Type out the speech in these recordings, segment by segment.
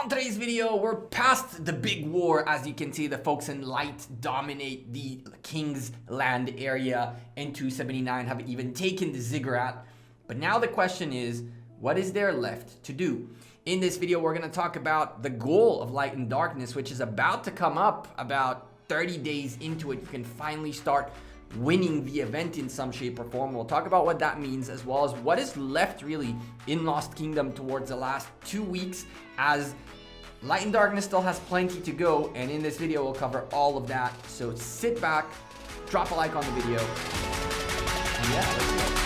On today's video, we're past the big war. As you can see, the folks in light dominate the Kingsland area, and 279 have even taken the ziggurat. But now the question is, what is there left to do? In this video, we're going to talk about the goal of Light and Darkness, which is about to come up. About 30 days into it, you can finally start winning the event in some shape or form. We'll talk about what that means, as well as what is left really in Lost Kingdom towards the last 2 weeks, as Light and Darkness still has plenty to go. And in this video, we'll cover all of that. So sit back, drop a like on the video, and yeah, let's go.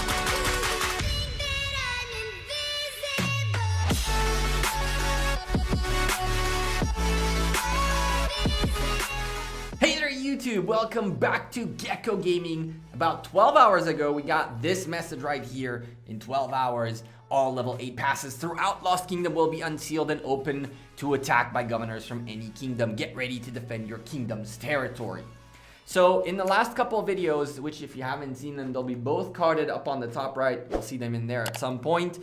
YouTube, welcome back to Gekko Gaming. About 12 hours ago, we got this message right here. In 12 hours, all level 8 passes throughout Lost Kingdom will be unsealed and open to attack by governors from any kingdom. Get ready to defend your kingdom's territory. So in the last couple of videos, which if you haven't seen them, they'll be both carded up on the top right. You'll see them in there at some point.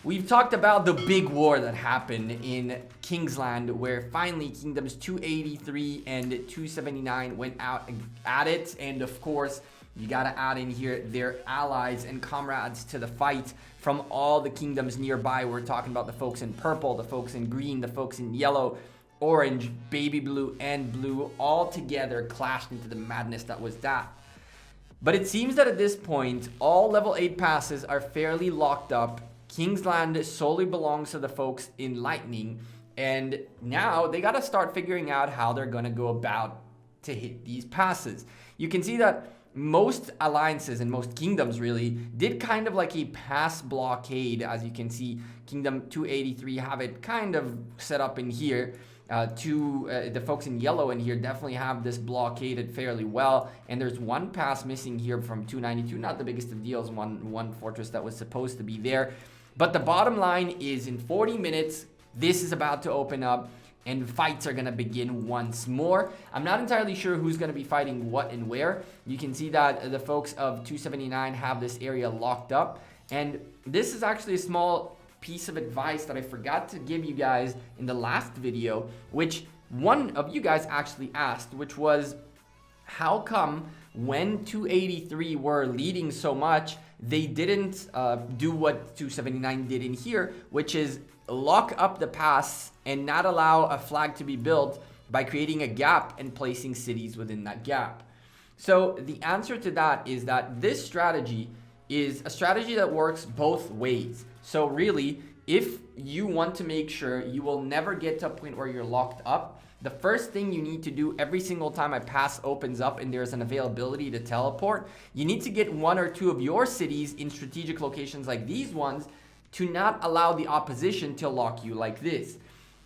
We've talked about the big war that happened in Kingsland, where finally Kingdoms 283 and 279 went out at it. And of course, you gotta add in here their allies and comrades to the fight from all the kingdoms nearby. We're talking about the folks in purple, the folks in green, the folks in yellow, orange, baby blue, and blue, all together clashed into the madness that was that. But it seems that at this point, all level 8 passes are fairly locked up. Kingsland solely belongs to the folks in Lightning, and now they got to start figuring out how they're going to go about to hit these passes. You can see that most alliances and most kingdoms really did kind of like a pass blockade. As you can see, Kingdom 283 have it kind of set up in here. The folks in yellow in here definitely have this blockaded fairly well, and there's one pass missing here from 292. Not the biggest of deals, one fortress that was supposed to be there. But the bottom line is, in 40 minutes, this is about to open up and fights are going to begin once more. I'm not entirely sure who's going to be fighting what and where. You can see that the folks of 279 have this area locked up. And this is actually a small piece of advice that I forgot to give you guys in the last video, which one of you guys actually asked, which was, how come when 283 were leading so much, they didn't do what 279 did in here, which is lock up the pass and not allow a flag to be built by creating a gap and placing cities within that gap? So the answer to that is that this strategy is a strategy that works both ways. So really, if you want to make sure you will never get to a point where you're locked up, the first thing you need to do every single time a pass opens up and there's an availability to teleport, you need to get 1 or 2 of your cities in strategic locations like these ones to not allow the opposition to lock you like this.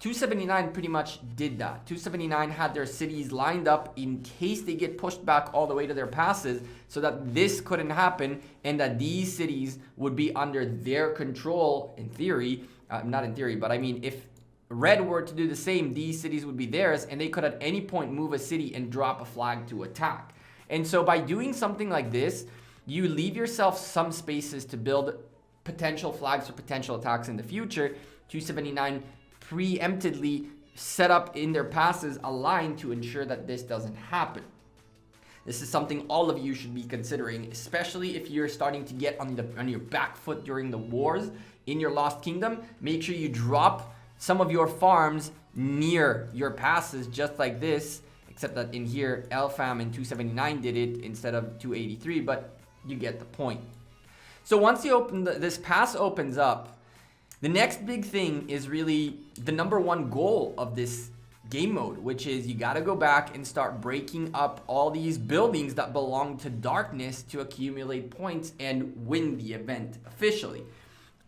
279 pretty much did that. 279 had their cities lined up in case they get pushed back all the way to their passes, so that this couldn't happen and that these cities would be under their control in theory. Not in theory, but I mean, if Red were to do the same, these cities would be theirs, and they could at any point move a city and drop a flag to attack. And so by doing something like this, you leave yourself some spaces to build potential flags for potential attacks in the future. 279 preemptively set up in their passes a line to ensure that this doesn't happen. This is something all of you should be considering, especially if you're starting to get on your back foot during the wars in your Lost Kingdom. Make sure you drop some of your farms near your passes, just like this, except that in here, Elfam and 279 did it instead of 283, but you get the point. So once you open this pass opens up, the next big thing is really the number one goal of this game mode, which is you got to go back and start breaking up all these buildings that belong to darkness to accumulate points and win the event officially.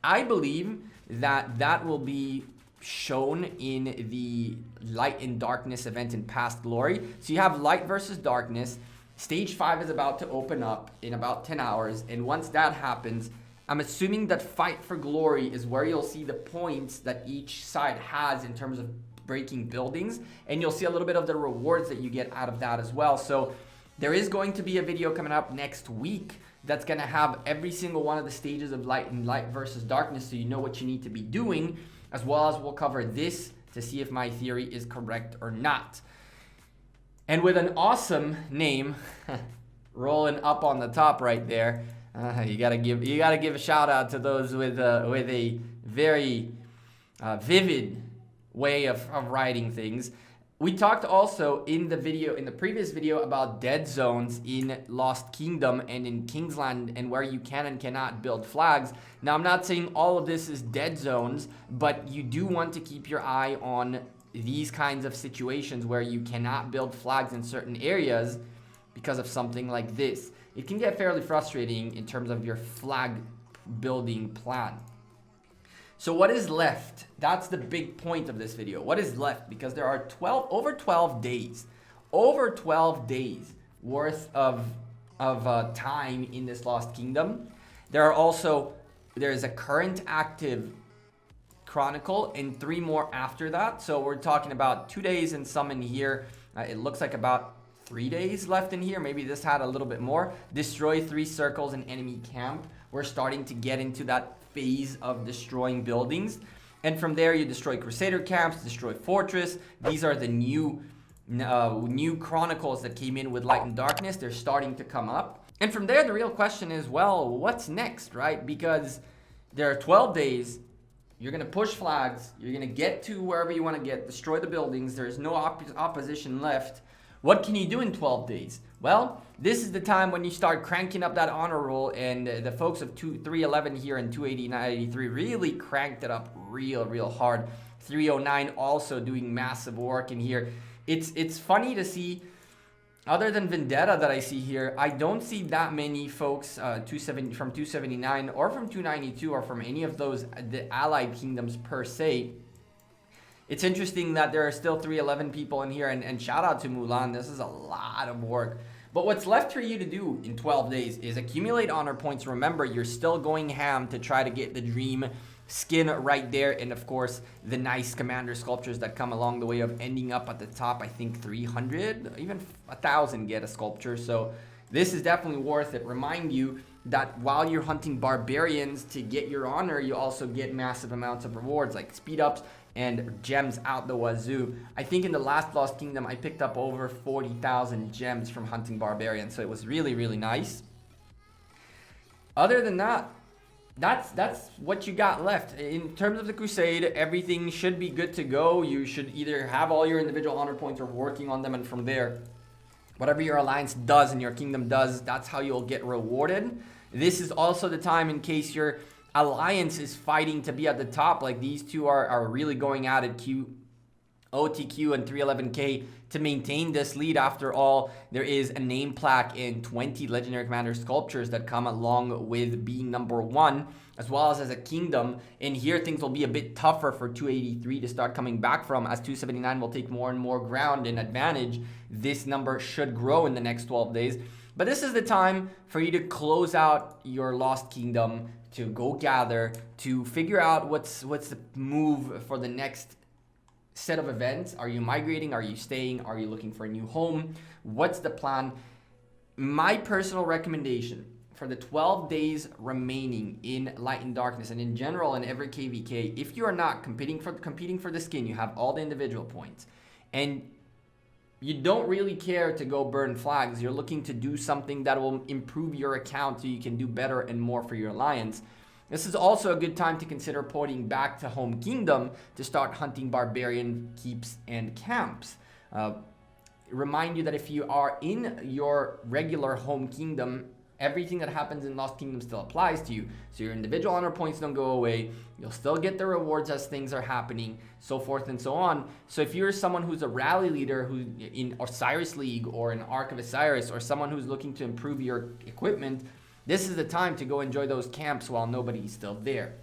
I believe that that will be shown in the Light and Darkness event in Past Glory. So you have Light versus Darkness. Stage 5 is about to open up in about 10 hours. And once that happens, I'm assuming that Fight for Glory is where you'll see the points that each side has in terms of breaking buildings. And you'll see a little bit of the rewards that you get out of that as well. So there is going to be a video coming up next week that's going to have every single one of the stages of Light and Light versus Darkness, so you know what you need to be doing, as well as we'll cover this to see if my theory is correct or not. And with an awesome name rolling up on the top right there, you gotta give a shout out to those with a very vivid way of writing things. We talked also in the previous video about dead zones in Lost Kingdom and in Kingsland, and where you can and cannot build flags. Now, I'm not saying all of this is dead zones, but you do want to keep your eye on these kinds of situations where you cannot build flags in certain areas because of something like this. It can get fairly frustrating in terms of your flag building plan. So what is left? That's the big point of this video. What is left? Because there are over 12 days worth of time in this Lost Kingdom. There's a current active chronicle and 3 more after that. So we're talking about 2 days and some in here. It looks like about 3 days left in here. Maybe this had a little bit more. Destroy 3 circles in enemy camp. We're starting to get into that phase of destroying buildings, and from there you destroy Crusader camps, destroy fortress. These are the new chronicles that came in with Light and Darkness. They're starting to come up, and from there the real question is, well, what's next, right? Because there are 12 days. You're gonna push flags, you're gonna get to wherever you want to get, destroy the buildings. There's no opposition left. What can you do in 12 days? Well, this is the time when you start cranking up that honor roll, and the folks of 311 here and 289.83 really cranked it up real hard. 309 also doing massive work in here. It's funny to see, other than Vendetta that I see here, I don't see that many folks from 279 or from 292 or from any of those the allied kingdoms per se. It's interesting that there are still 311 people in here, and shout out to Mulan. This is a lot of work. But what's left for you to do in 12 days is accumulate honor points. Remember, you're still going ham to try to get the dream skin right there, and of course the nice commander sculptures that come along the way of ending up at the top. I think 300, even 1,000 get a sculpture. So this is definitely worth it. Remind you that while you're hunting barbarians to get your honor, you also get massive amounts of rewards like speed ups and gems out the wazoo. I think in the last Lost Kingdom, I picked up over 40,000 gems from hunting barbarians, so it was really nice. Other than that, that's what you got left. In terms of the Crusade, everything should be good to go. You should either have all your individual honor points or working on them, and from there, whatever your alliance does and your kingdom does, that's how you'll get rewarded. This is also the time, in case your alliance is fighting to be at the top, like these two are really going at it, OTQ and 311K, to maintain this lead. After all, there is a name plaque and 20 legendary commander sculptures that come along with being number 1, as well as a kingdom. And here things will be a bit tougher for 283 to start coming back from, as 279 will take more and more ground and advantage. This number should grow in the next 12 days. But this is the time for you to close out your Lost Kingdom, to go gather, to figure out what's the move for the next set of events. Are you migrating? Are you staying? Are you looking for a new home? What's the plan? My personal recommendation for the 12 days remaining in Light and Darkness, and in general in every KVK, if you are not competing for the skin, you have all the individual points, and you don't really care to go burn flags, you're looking to do something that will improve your account so you can do better and more for your alliance, this is also a good time to consider porting back to home kingdom to start hunting barbarian keeps and camps. Remind you that if you are in your regular home kingdom, everything that happens in Lost Kingdom still applies to you. So your individual honor points don't go away. You'll still get the rewards as things are happening, so forth and so on. So if you're someone who's a rally leader who in Osiris League or an Ark of Osiris, or someone who's looking to improve your equipment, this is the time to go enjoy those camps while nobody's still there.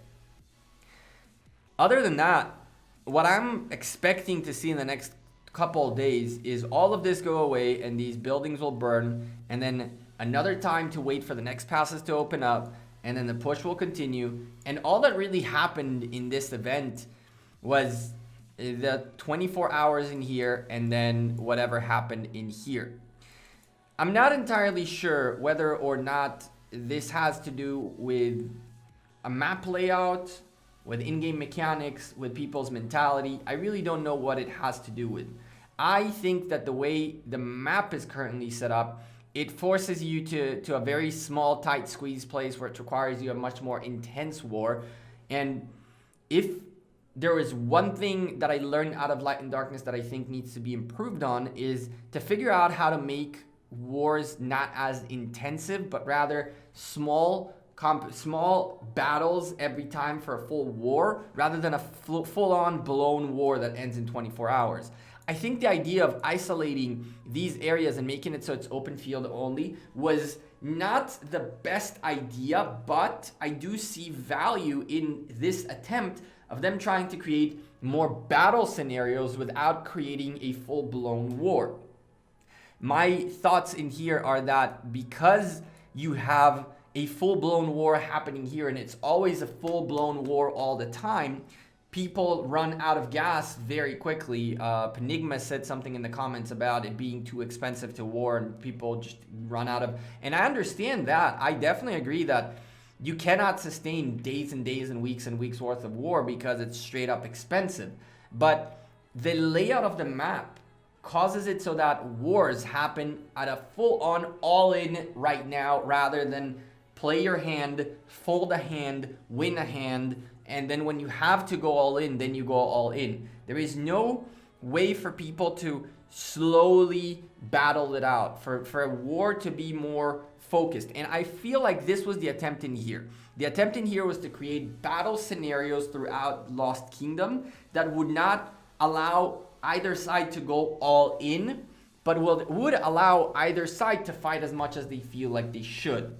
Other than that, what I'm expecting to see in the next couple of days is all of this go away and these buildings will burn, and then another time to wait for the next passes to open up, and then the push will continue. And all that really happened in this event was the 24 hours in here and then whatever happened in here. I'm not entirely sure whether or not this has to do with a map layout with in-game mechanics, with people's mentality. I really don't know what it has to do with. I think that the way the map is currently set up, it forces you to a very small, tight squeeze place where it requires you a much more intense war. And if there is one thing that I learned out of Light and Darkness that I think needs to be improved on, is to figure out how to make wars not as intensive, but rather small battles every time for a full war, rather than a full-on blown war that ends in 24 hours. I think the idea of isolating these areas and making it so it's open field only was not the best idea, but I do see value in this attempt of them trying to create more battle scenarios without creating a full-blown war. My thoughts in here are that because you have a full-blown war happening here, and it's always a full-blown war all the time, people run out of gas very quickly. Penigma said something in the comments about it being too expensive to war, and people just run out of... And I understand that. I definitely agree that you cannot sustain days and days and weeks worth of war because it's straight up expensive. But the layout of the map causes it so that wars happen at a full-on all-in right now, rather than play your hand, fold a hand, win a hand, and then when you have to go all in, then you go all in. There is no way for people to slowly battle it out, for a war to be more focused. And I feel like this was the attempt in here. The attempt in here was to create battle scenarios throughout Lost Kingdom that would not allow either side to go all in, but would allow either side to fight as much as they feel like they should.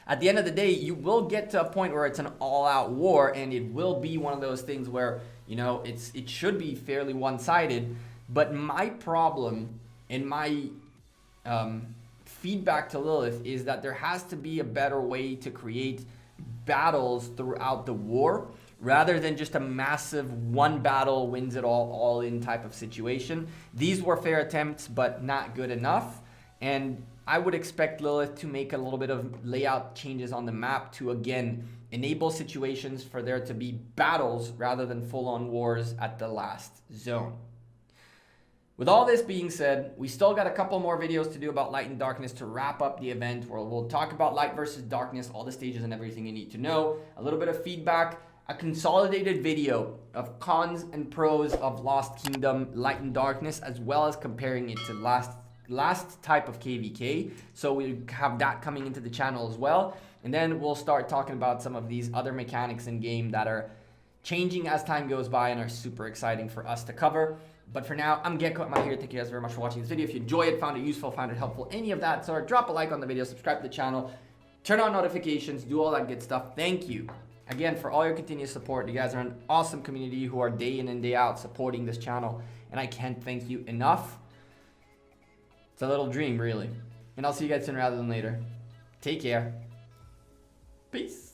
At the end of the day, you will get to a point where it's an all-out war, and it will be one of those things where, you know, it should be fairly one-sided. But my problem and my feedback to Lilith is that there has to be a better way to create battles throughout the war, rather than just a massive one battle wins it all in type of situation. These were fair attempts, but not good enough. And I would expect Lilith to make a little bit of layout changes on the map to, again, enable situations for there to be battles rather than full-on wars at the last zone. With all this being said, we still got a couple more videos to do about Light and Darkness to wrap up the event, where we'll talk about Light versus Darkness, all the stages and everything you need to know, a little bit of feedback, a consolidated video of cons and pros of Lost Kingdom, Light and Darkness, as well as comparing it to last type of KVK. So we have that coming into the channel as well. And then we'll start talking about some of these other mechanics in game that are changing as time goes by and are super exciting for us to cover. But for now, I'm Gekko. I'm out here. Thank you guys very much for watching this video. If you enjoyed it, found it useful, found it helpful, any of that sort, drop a like on the video, subscribe to the channel, turn on notifications, do all that good stuff. Thank you again for all your continued support. You guys are an awesome community who are day in and day out supporting this channel, and I can't thank you enough. It's a little dream, really. And I'll see you guys sooner rather than later. Take care. Peace.